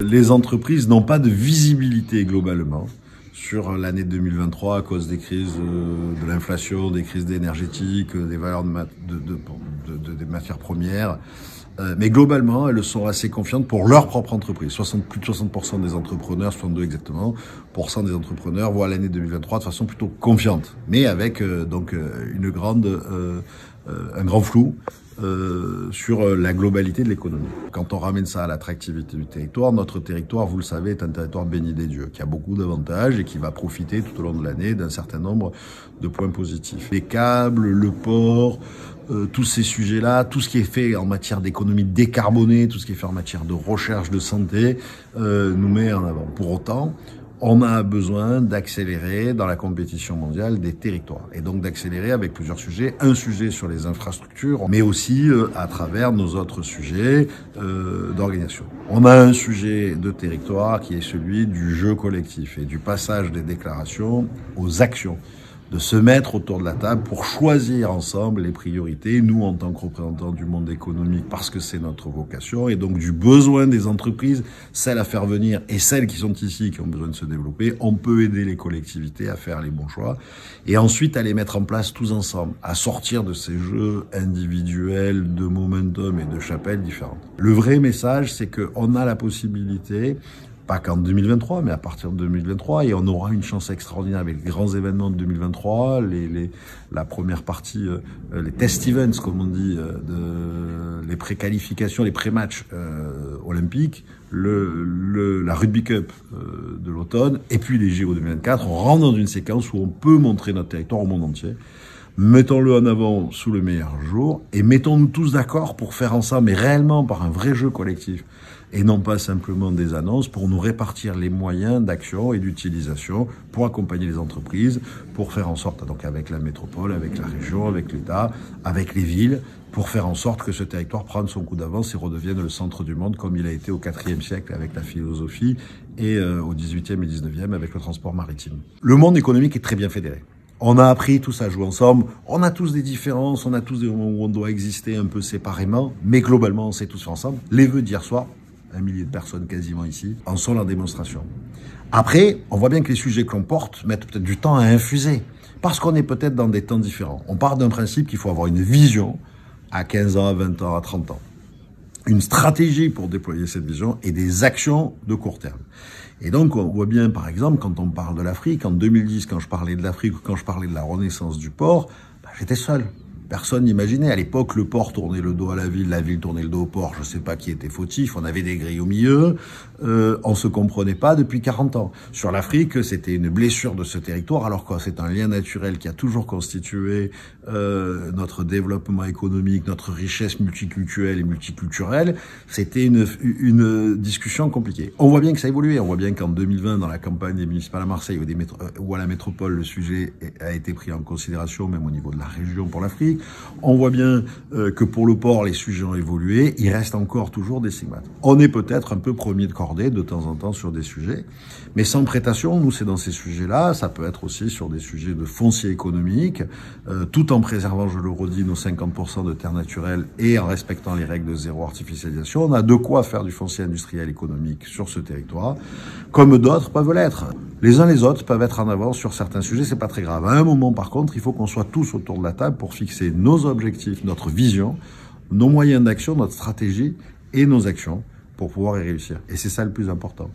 Les entreprises n'ont pas de visibilité globalement sur l'année 2023 à cause des crises de l'inflation, des crises énergétiques, des valeurs des matières premières. Mais globalement, elles sont assez confiantes pour leur propre entreprise. Plus de 60% des entrepreneurs, 62 exactement, des entrepreneurs voient l'année 2023 de façon plutôt confiante, mais avec un grand flou sur la globalité de l'économie. Quand on ramène ça à l'attractivité du territoire, notre territoire, vous le savez, est un territoire béni des dieux, qui a beaucoup d'avantages et qui va profiter tout au long de l'année d'un certain nombre de points positifs. Les câbles, le port, tous ces sujets-là, tout ce qui est fait en matière d'économie décarbonée, tout ce qui est fait en matière de recherche de santé, nous met en avant. Pour autant, on a besoin d'accélérer dans la compétition mondiale des territoires. Et donc d'accélérer avec plusieurs sujets. Un sujet sur les infrastructures, mais aussi à travers nos autres sujets d'organisation. On a un sujet de territoire qui est celui du jeu collectif et du passage des déclarations aux actions. De se mettre autour de la table pour choisir ensemble les priorités, nous en tant que représentants du monde économique, parce que c'est notre vocation, et donc du besoin des entreprises, celles à faire venir et celles qui sont ici, qui ont besoin de se développer. On peut aider les collectivités à faire les bons choix, et ensuite à les mettre en place tous ensemble, à sortir de ces jeux individuels de momentum et de chapelles différentes. Le vrai message, c'est qu'on a la possibilité, pas qu'en 2023, mais à partir de 2023, et on aura une chance extraordinaire avec les grands événements de 2023, la première partie, les test events, comme on dit, les pré-qualifications, les pré-matchs olympiques, la Rugby Cup de l'automne, et puis les JO 2024. On rentre dans une séquence où on peut montrer notre territoire au monde entier. Mettons-le en avant sous le meilleur jour et mettons-nous tous d'accord pour faire ensemble, mais réellement par un vrai jeu collectif et non pas simplement des annonces, pour nous répartir les moyens d'action et d'utilisation pour accompagner les entreprises, pour faire en sorte, donc avec la métropole, avec la région, avec l'État, avec les villes, pour faire en sorte que ce territoire prenne son coup d'avance et redevienne le centre du monde comme il a été au IVe siècle avec la philosophie et au XVIIIe et XIXe avec le transport maritime. Le monde économique est très bien fédéré. On a appris tous à jouer ensemble, on a tous des différences, on a tous des moments où on doit exister un peu séparément, mais globalement on sait tous faire ensemble. Les vœux d'hier soir, 1 millier de personnes quasiment ici, en sont la démonstration. Après, on voit bien que les sujets que l'on porte mettent peut-être du temps à infuser, parce qu'on est peut-être dans des temps différents. On part d'un principe qu'il faut avoir une vision à 15 ans, à 20 ans, à 30 ans. Une stratégie pour déployer cette vision et des actions de court terme. Et donc, on voit bien, par exemple, quand on parle de l'Afrique, en 2010, quand je parlais de l'Afrique ou quand je parlais de la renaissance du port, j'étais seul. Personne n'imaginait. À l'époque, le port tournait le dos à la ville tournait le dos au port. Je ne sais pas qui était fautif. On avait des grilles au milieu. On se comprenait pas depuis 40 ans. Sur l'Afrique, c'était une blessure de ce territoire, alors que c'est un lien naturel qui a toujours constitué notre développement économique, notre richesse multiculturelle et multiculturelle. C'était une discussion compliquée. On voit bien que ça a évolué. On voit bien qu'en 2020, dans la campagne des municipales à Marseille ou à la métropole, le sujet a été pris en considération, même au niveau de la région pour l'Afrique. On voit bien que pour le port, les sujets ont évolué. Il reste encore toujours des stigmates. On est peut-être un peu premier de cordée de temps en temps sur des sujets, mais sans prétention, nous, c'est dans ces sujets-là. Ça peut être aussi sur des sujets de foncier économique, tout en préservant, je le redis, nos 50% de terres naturelles et en respectant les règles de zéro artificialisation. On a de quoi faire du foncier industriel économique sur ce territoire, comme d'autres peuvent l'être. Les uns les autres peuvent être en avance sur certains sujets, c'est pas très grave. À un moment, par contre, il faut qu'on soit tous autour de la table pour fixer nos objectifs, notre vision, nos moyens d'action, notre stratégie et nos actions pour pouvoir y réussir. Et c'est ça le plus important.